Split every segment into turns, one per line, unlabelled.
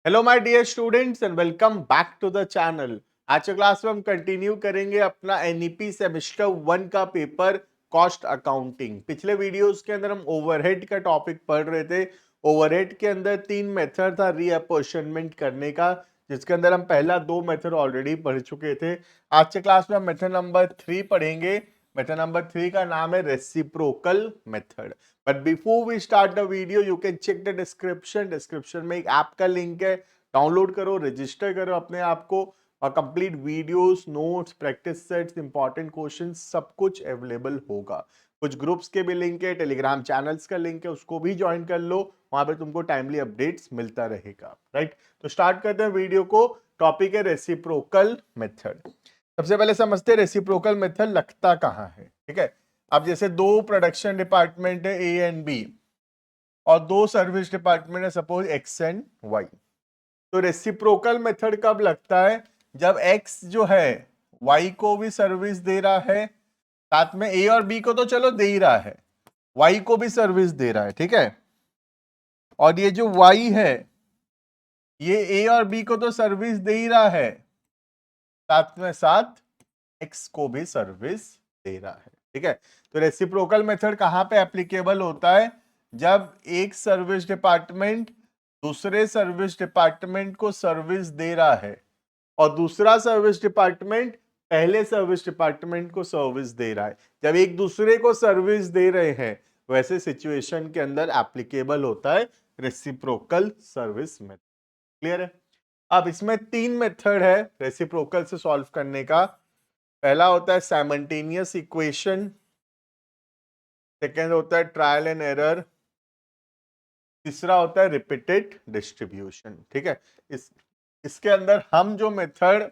Hello my dear students and welcome back to the channel. आज के class में हम कंटिन्यू करेंगे अपना एनईपी सेमेस्टर 1 का पेपर कॉस्ट अकाउंटिंग। पिछले वीडियोस के अंदर हम ओवरहेड का टॉपिक पढ़ रहे थे। ओवरहेड के अंदर 3 मेथड था रीअपोर्शनमेंट करने का, जिसके अंदर हम पहला 2 मेथड ऑलरेडी पढ़ चुके थे। आज के क्लास में हम मेथड नंबर 3 पढ़ेंगे। मेथड नंबर 3 का नाम है reciprocal method. But before we start the video you can check the description में एक ऐप का लिंक है। डाउनलोड करो, रजिस्टर करो अपने आप को, और complete videos, notes, practice sets, important questions सब कुछ अवेलेबल होगा। कुछ ग्रुप्स के भी लिंक है, टेलीग्राम चैनल्स का लिंक है, उसको भी ज्वाइन कर लो। वहां पे तुमको टाइमली अपडेट्स मिलता रहेगा। राइट, तो स्टार्ट करते हैं वीडियो को। टॉपिक है रेसिप्रोकल मेथड। सबसे पहले समझते हैं रेसिप्रोकल मेथड लगता कहाँ है। ठीक है, अब जैसे दो प्रोडक्शन डिपार्टमेंट है ए एंड बी, और दो सर्विस डिपार्टमेंट है सपोज एक्स एंड वाई। तो रेसिप्रोकल मेथड कब लगता है? जब एक्स जो है वाई को भी सर्विस दे रहा है, साथ में ए और बी को तो चलो दे ही रहा है, वाई को भी सर्विस दे रहा है। ठीक है, और ये जो वाई है ये ए और बी को तो सर्विस दे ही रहा है, साथ में साथ एक्स को भी सर्विस दे रहा है। ठीक है, तो रेसिप्रोकल मेथड कहां पे एप्लीकेबल होता है? जब एक सर्विस डिपार्टमेंट दूसरे सर्विस डिपार्टमेंट को सर्विस दे रहा है, और दूसरा सर्विस डिपार्टमेंट पहले सर्विस डिपार्टमेंट को सर्विस दे रहा है। जब एक दूसरे को सर्विस दे रहे हैं, वैसे सिचुएशन के अंदर एप्लीकेबल होता है रेसिप्रोकल सर्विस मेथड। क्लियर है? अब इसमें 3 मेथड है रेसिप्रोकल से सॉल्व करने का। पहला होता है साइमल्टेनियस इक्वेशन, सेकेंड होता है ट्रायल एंड एरर, तीसरा होता है रिपीटेड डिस्ट्रीब्यूशन। ठीक है, इसके अंदर हम जो मेथड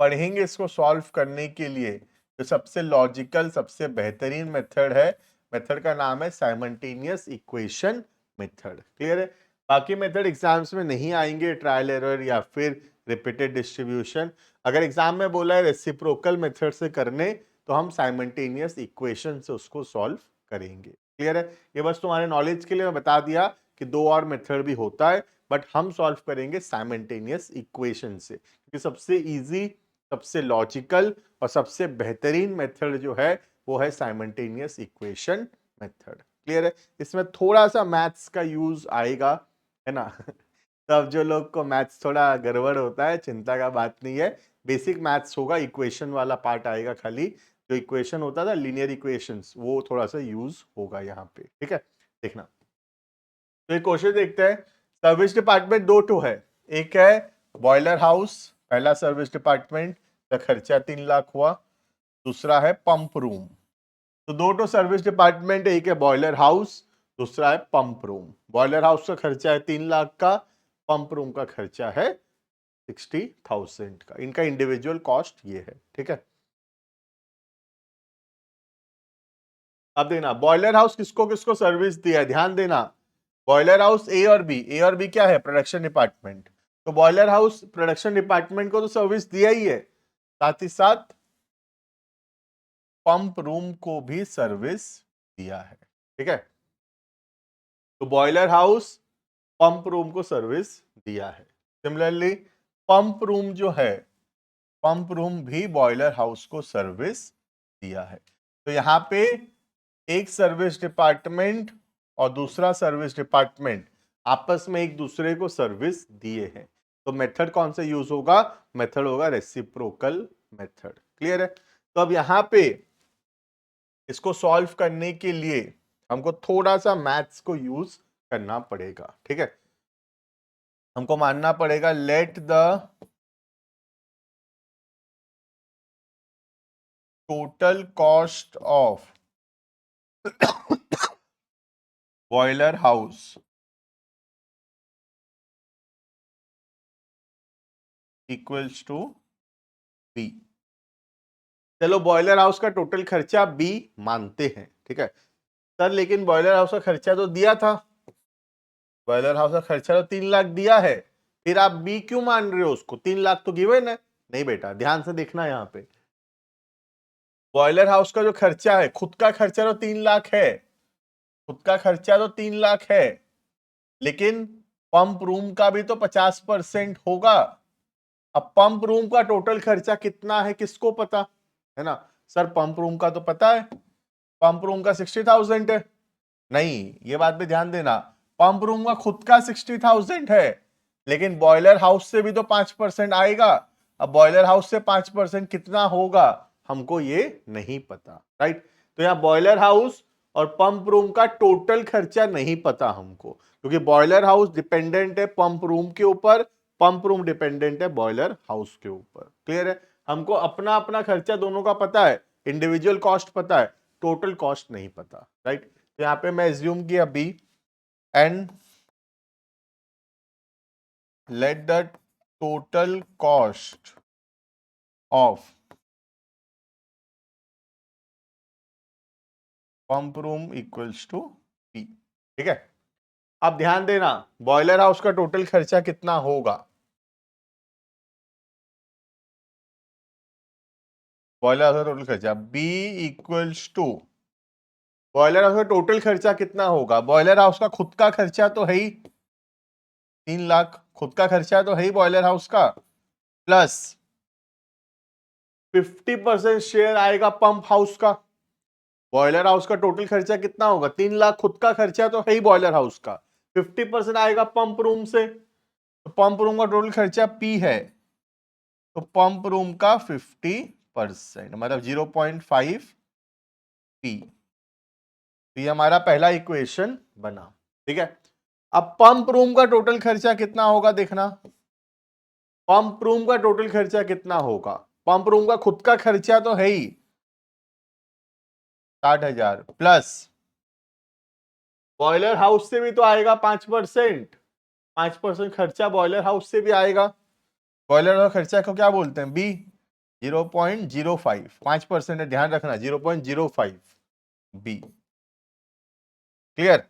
पढ़ेंगे इसको सॉल्व करने के लिए, जो सबसे लॉजिकल सबसे बेहतरीन मेथड है, मेथड का नाम है साइमल्टेनियस इक्वेशन मेथड। क्लियर है? बाकी मेथड एग्जाम्स में नहीं आएंगे, ट्रायल एरर या फिर रिपीटेड डिस्ट्रीब्यूशन। अगर एग्जाम में बोला है रेसिप्रोकल मेथड से करने, तो हम साइमल्टेनियस इक्वेशन से उसको सॉल्व करेंगे। क्लियर है? ये बस तुम्हारे नॉलेज के लिए मैं बता दिया कि 2 और मेथड भी होता है, बट हम सॉल्व करेंगे साइमल्टेनियस इक्वेशन से, क्योंकि सबसे इजी, सबसे लॉजिकल और सबसे बेहतरीन मेथड जो है वो है साइमल्टेनियस इक्वेशन मेथड। क्लियर है? इसमें थोड़ा सा मैथ्स का यूज आएगा, है ना। तब जो लोग को मैथ्स थोड़ा गड़बड़ होता है, चिंता का बात नहीं है, बेसिक मैथ्स होगा, इक्वेशन वाला पार्ट आएगा खाली। जो इक्वेशन होता था लीनियर इक्वेशंस, वो थोड़ा सा यूज होगा यहाँ पे। ठीक है, देखना। तो एक क्वेश्चन देखते हैं। सर्विस डिपार्टमेंट दो टू है। एक है बॉयलर हाउस, पहला सर्विस डिपार्टमेंट का खर्चा 3 लाख हुआ। दूसरा है पंप रूम। तो दो टू सर्विस डिपार्टमेंट है, एक है बॉयलर हाउस, दूसरा है पंप रूम। बॉयलर हाउस का खर्चा है 3 लाख का, पंप रूम का खर्चा है 60,000 का। इनका इंडिविजुअल कॉस्ट ये है। ठीक है, अब देना बॉयलर हाउस किसको किसको सर्विस दिया, ध्यान देना। बॉयलर हाउस ए और बी, ए और बी क्या है? Production department. तो बॉयलर हाउस प्रोडक्शन डिपार्टमेंट को तो सर्विस दिया ही है, साथ ही साथ पंप रूम को भी सर्विस दिया है। ठीक है, तो बॉयलर हाउस पंप रूम को सर्विस दिया है। सिमिलरली पंप रूम जो है, पंप रूम भी बॉयलर हाउस को सर्विस दिया है। तो यहां पे एक सर्विस डिपार्टमेंट और दूसरा सर्विस डिपार्टमेंट आपस में एक दूसरे को सर्विस दिए हैं। तो मेथड कौन सा यूज होगा? मेथड होगा रेसिप्रोकल मेथड। क्लियर है? तो अब यहां पे इसको सॉल्व करने के लिए हमको थोड़ा सा मैथ्स को यूज करना पड़ेगा। ठीक है, हमको मानना पड़ेगा let the total cost of boiler house equals to B. चलो बॉयलर हाउस का टोटल खर्चा बी मानते हैं। ठीक है सर, लेकिन बॉयलर हाउस का खर्चा तो दिया था, बॉयलर हाउस का खर्चा तो 3 लाख दिया है, फिर आप बी क्यों मान रहे हो उसको? 3 लाख तो गिवन है। नहीं बेटा, ध्यान से देखना यहाँ पे। बॉयलर हाउस का जो खर्चा है, खुद का खर्चा तो 3 लाख है, खुद का खर्चा तो 3 लाख है, लेकिन पंप रूम का भी तो 50% होगा। अब पंप रूम का टोटल खर्चा कितना है किसको पता है ना? सर पंप रूम का तो पता है, पंप रूम का 60,000 है। नहीं, ये बात पे ध्यान देना, पंप रूम का खुद का 60,000 है, लेकिन बॉयलर हाउस से भी तो 5% आएगा। अब बॉयलर हाउस से 5% कितना होगा हमको ये नहीं पता, राइट? तो यहाँ बॉयलर हाउस और पंप रूम का टोटल खर्चा नहीं पता हमको, क्योंकि बॉयलर हाउस डिपेंडेंट है पंप रूम के ऊपर, पंप रूम डिपेंडेंट है बॉयलर हाउस के ऊपर। क्लियर है? हमको अपना अपना खर्चा दोनों का पता है, इंडिविजुअल कॉस्ट पता है, टोटल कॉस्ट नहीं पता, राइट? तो यहां पे मैं एज्यूम किया B and let the total cost of pump room equals to P. ठीक है, अब ध्यान देना बॉयलर हाउस का टोटल खर्चा कितना होगा। बॉयलर हाउस का टोटल खर्चा B equals to, boiler house का टोटल खर्चा कितना होगा? बॉयलर हाउस का खुद का खर्चा तो है ही 3 लाख, खुद का खर्चा तो है ही बॉयलर हाउस का, प्लस 50% शेयर आएगा पंप हाउस का। बॉयलर हाउस का टोटल खर्चा कितना होगा? 3 लाख खुद का खर्चा तो है ही बॉयलर हाउस का, 50% आएगा पंप रूम से, तो पंप रूम का टोटल खर्चा पी है, तो पंप रूम का 50% मतलब 0.5 पी। तो ये हमारा पहला इक्वेशन बना। ठीक है, अब पंप रूम का टोटल खर्चा कितना होगा देखना, पंप रूम का टोटल खर्चा कितना होगा? पंप रूम का खुद का खर्चा तो है ही 60,000, प्लस बॉयलर हाउस से भी तो आएगा 5%, 5% खर्चा बॉयलर हाउस से भी आएगा। बॉयलर का खर्चा को क्या बोलते हैं? बी, 0.05, 5% है, ध्यान रखना 0.05 बी। क्लियर?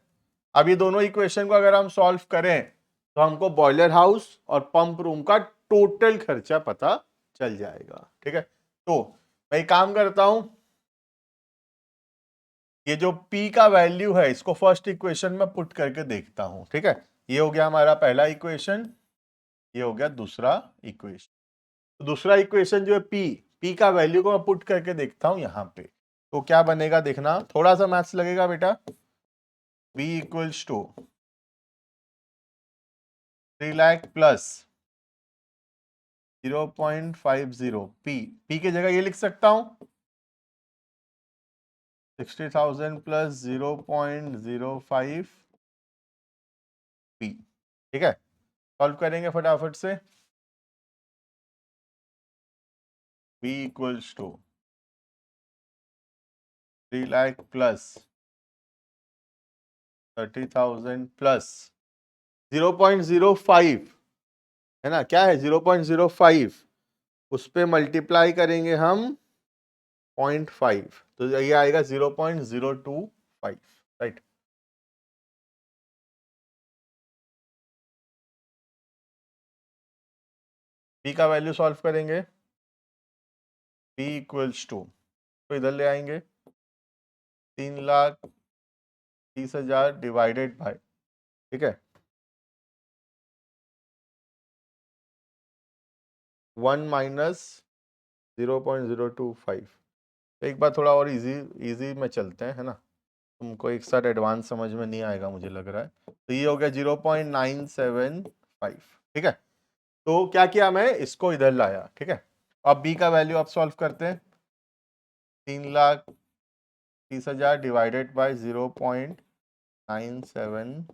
अब ये दोनों इक्वेशन को अगर हम सॉल्व करें तो हमको बॉयलर हाउस और पंप रूम का टोटल खर्चा पता चल जाएगा। ठीक है, तो मैं एक काम करता हूं, ये जो P का वैल्यू है इसको फर्स्ट इक्वेशन में पुट करके देखता हूं। ठीक है, ये हो गया हमारा पहला इक्वेशन, ये हो गया दूसरा इक्वेशन। तो दूसरा इक्वेशन जो है P का वैल्यू को मैं पुट करके देखता हूं यहां पे, तो क्या बनेगा देखना, थोड़ा सा मैथ्स लगेगा बेटा। B equals to 3 lakh plus 0.50 P की जगह ये लिख सकता हूं 60,000 प्लस 0.05 P। ठीक है, सॉल्व करेंगे फटाफट से। B equals to 3 lakh plus 30,000 plus 0.05 है ना, क्या है 0.05, उस पे मल्टीप्लाई करेंगे हम 0.5, तो ये आएगा 0.025, राइट? P का वैल्यू सॉल्व करेंगे, P इक्वल्स टू, तो इधर ले आएंगे 3,30,000 डिवाइडेड बाय, ठीक है, 1 माइनस 0.025। एक बार थोड़ा और इजी इजी में चलते हैं, है ना, तुमको एक साथ एडवांस समझ में नहीं आएगा मुझे लग रहा है। तो ये हो गया 0.975। ठीक है, तो क्या किया, मैं इसको इधर लाया। ठीक है, अब बी का वैल्यू आप सॉल्व करते हैं, 3,30,000 डिवाइडेड बाय 0.975,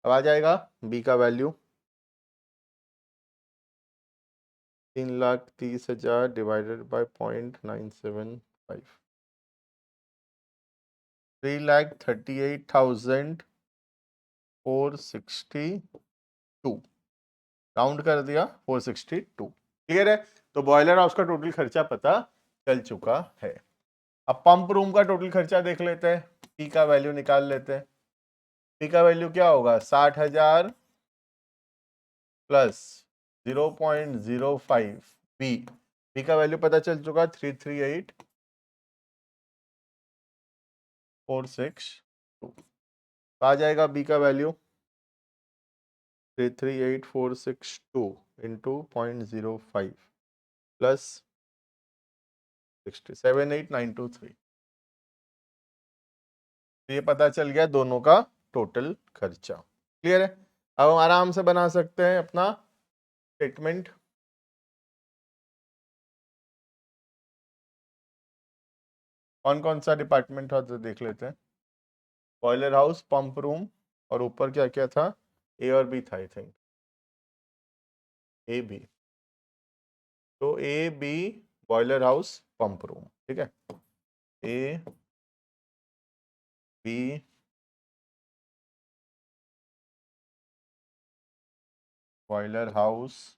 अब आ जाएगा बी का वैल्यू 3,30,000 डिवाइडेड बाय 0.975, 3,38,462, राउंड कर दिया 462। क्लियर है? तो बॉयलर हाउस का टोटल खर्चा पता चल चुका है। अब पंप रूम का टोटल खर्चा देख लेते हैं, पी का वैल्यू निकाल लेते हैं। पी का वैल्यू क्या होगा, 60,000 प्लस 0.05 बी, बी का वैल्यू पता चल चुका 338,462, आ जाएगा बी का वैल्यू 338,462 into 0.05 प्लस 67,8,923। ये पता चल गया दोनों का टोटल खर्चा। क्लियर है? अब हम आराम से बना सकते हैं अपना स्टेटमेंट। कौन कौन सा डिपार्टमेंट था तो देख लेते हैं। बॉयलर हाउस, पंप रूम, और ऊपर क्या क्या था? ए और बी था आई थिंक, ए बी। तो A B, boiler house, pump room, ठीक है। A B boiler house,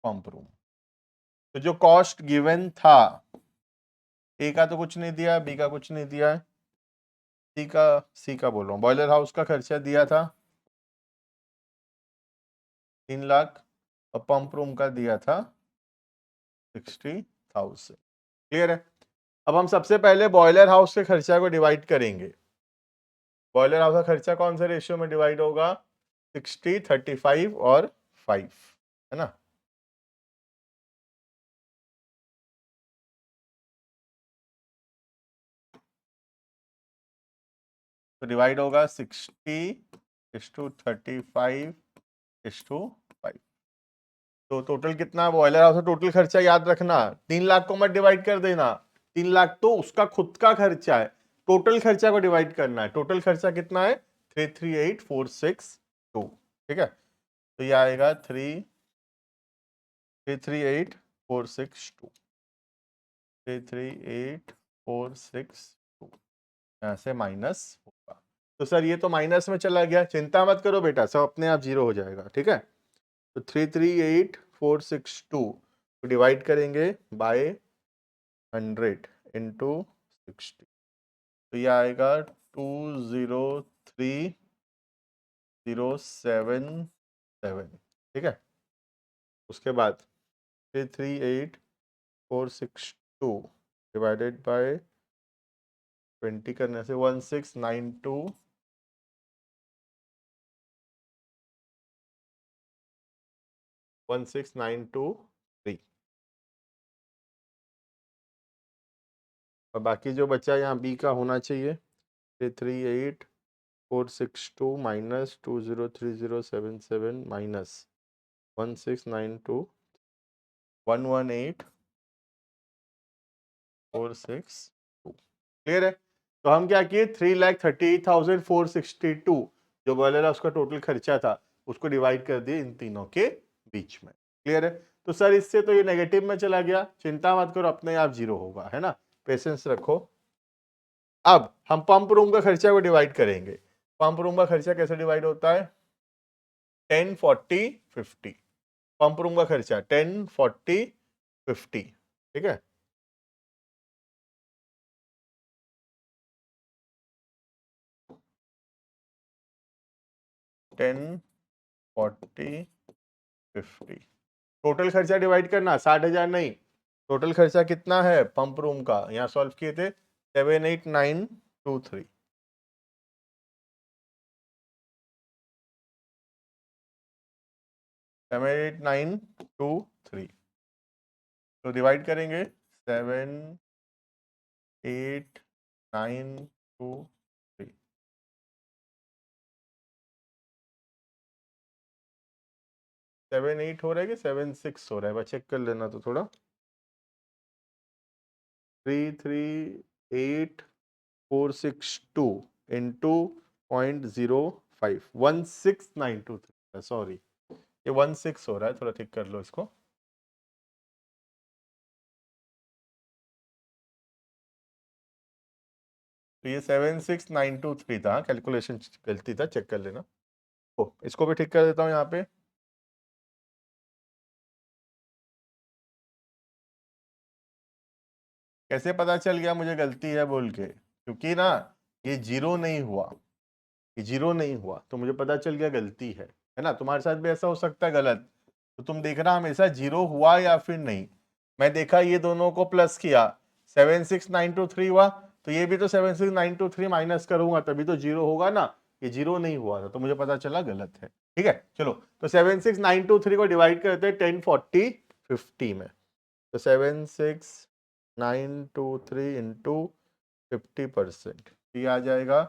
pump room. तो जो कॉस्ट गिवन था, ए का तो कुछ नहीं दिया, बी का कुछ नहीं दिया है, सी का बोल रहा हूँ, बॉयलर हाउस का खर्चा दिया था 3 लाख, और पंप रूम का दिया था 60,000। क्लियर है? अब हम सबसे पहले बॉयलर हाउस के खर्चा को डिवाइड करेंगे। बॉयलर हाउस का खर्चा कौन सा रेशियो में डिवाइड होगा? 60, 35 और 5, है ना। तो डिवाइड होगा 60:35:5। तो टोटल कितना बॉयलर हाउस का टोटल खर्चा याद रखना, 3 लाख को मत डिवाइड कर देना, 3 लाख तो उसका खुद का खर्चा है, टोटल खर्चा को डिवाइड करना है। टोटल खर्चा कितना है? 338,462, ठीक है। तो ये आएगा 338,462, 338,462, यहां से माइनस होगा। तो सर ये तो माइनस में चला गया, चिंता मत करो बेटा, सब अपने आप जीरो हो जाएगा, ठीक है। तो 338,462 को डिवाइड करेंगे बाय 100 इंटू 60, तो ये आएगा 203,077, ठीक है। उसके बाद 338,462 डिवाइडेड बाय 20 करने से 1692, 16,923, और बाकी जो बचा यहाँ बी का होना चाहिए 338,462 माइनस 203,077 माइनस 1692, 118,462। क्लियर है? तो हम क्या किए, 3,38,462 जो बॉयलर है उसका टोटल खर्चा था, उसको डिवाइड कर दिए इन तीनों के बीच में। क्लियर है? तो सर इससे तो ये नेगेटिव में चला गया, चिंता मत करो, अपने आप जीरो होगा, है ना। पेशेंस रखो। अब हम पंप रूम का खर्चा को डिवाइड करेंगे। पंप रूम का खर्चा कैसे डिवाइड होता है? 10, 40, 50। पंप रूम का खर्चा 10, 40, 50, ठीक है। टेन, 40, 50, टोटल खर्चा डिवाइड करना, 60,000 नहीं, टोटल खर्चा कितना है पंप रूम का, यहां सॉल्व किए थे 78923, 78923, तो डिवाइड करेंगे 78923, 78 हो रहा है कि 76 हो रहा है, बस चेक कर लेना तो थोड़ा। 338,462 इंटू 0.05, 16,923, सॉरी ये 16 हो रहा है, थोड़ा ठीक कर लो इसको। तो ये 76923 था, कैलकुलेशन गलती था, चेक कर लेना। ओ, इसको भी ठीक कर देता हूँ यहाँ पे। कैसे पता चल गया मुझे गलती है बोल के? क्योंकि ना ये जीरो नहीं हुआ, ये जीरो नहीं हुआ, तो मुझे पता चल गया गलती है ना। तुम्हारे साथ भी ऐसा हो सकता है गलत, तो तुम देखना हमेशा जीरो हुआ या फिर नहीं। मैं देखा ये दोनों को प्लस किया, 76923 हुआ, तो ये भी तो 76923 माइनस करूंगा तभी तो 0 होगा ना, ये 0 नहीं हुआ था तो मुझे पता चला गलत है। ठीक है, चलो तो 76923 को डिवाइड करते हैं 10 40 50 में, तो 76923 इंटू 50%, ये आ जाएगा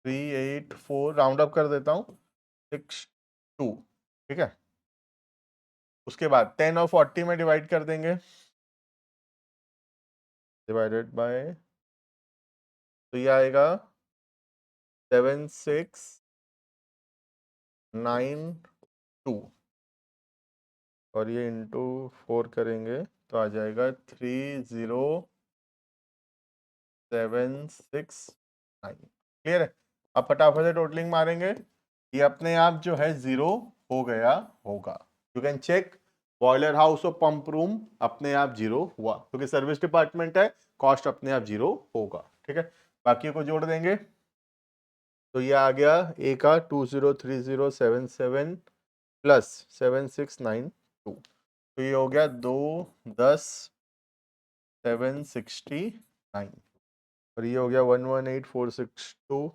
384, राउंड अप कर देता हूँ 62। ठीक है, उसके बाद 10 और 40 में डिवाइड कर देंगे, डिवाइडेड बाय, तो ये आएगा 7692 और ये इंटू 4 करेंगे तो आ जाएगा 30769। क्लियर है? अब फटाफट से टोटलिंग मारेंगे, ये अपने आप जो है 0 हो गया होगा। You can check, boiler house और पंप रूम अपने आप 0 हुआ क्योंकि सर्विस डिपार्टमेंट है, कॉस्ट अपने आप 0 होगा। ठीक है, बाकी को जोड़ देंगे, तो ये आ गया ए का 203077 प्लस 7692, तो ये हो गया 210,769 और ये हो गया 118462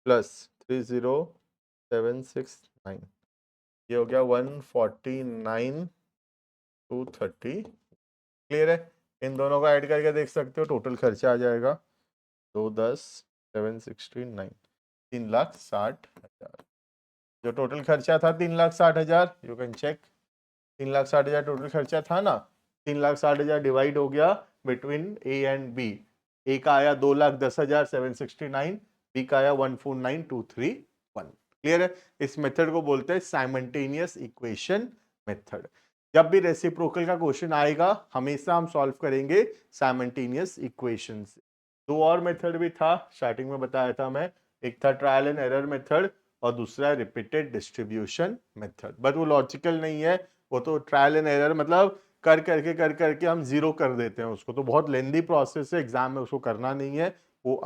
प्लस 30769, ये हो गया 149,230। क्लियर है? इन दोनों को ऐड करके देख सकते हो, टोटल खर्चा आ जाएगा 210,769, 3,60,000। जो टोटल खर्चा था 3,60,000, यू कैन चेक, 3,60,000 टोटल खर्चा था ना, 3,60,000 डिवाइड हो गया बिटवीन ए एंड बी। ए का आया 2,10,769, बी का आया 149,231। क्लियर है? इस मेथड को बोलते हैं साइमल्टेनियस इक्वेशन मेथड। जब भी रेसिप्रोकल का क्वेश्चन आएगा हमेशा हम सॉल्व करेंगे साइमल्टेनियस इक्वेशन से। दो और मेथड भी था, स्टार्टिंग में बताया था मैं, एक था ट्रायल एंड एरर मेथड और दूसरा रिपीटेड डिस्ट्रीब्यूशन मेथड, बट वो लॉजिकल नहीं है, वो तो ट्रायल एंड एरर मतलब कर करके हम जीरो कर देते हैं उसको, तो बहुत लेंदी प्रोसेस है, एग्जाम में उसको करना नहीं है, वो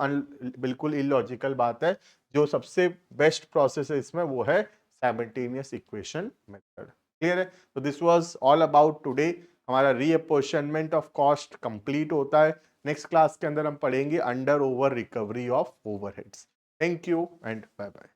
बिल्कुल इलॉजिकल बात है। जो सबसे बेस्ट प्रोसेस है इसमें वो है साइमल्टेनियस इक्वेशन मेथड। क्लियर है? तो this was all about today. हमारा रीअपोर्शनमेंट ऑफ कॉस्ट कंप्लीट होता है। नेक्स्ट क्लास के अंदर हम पढ़ेंगे under over recovery of overheads. Thank you and bye bye.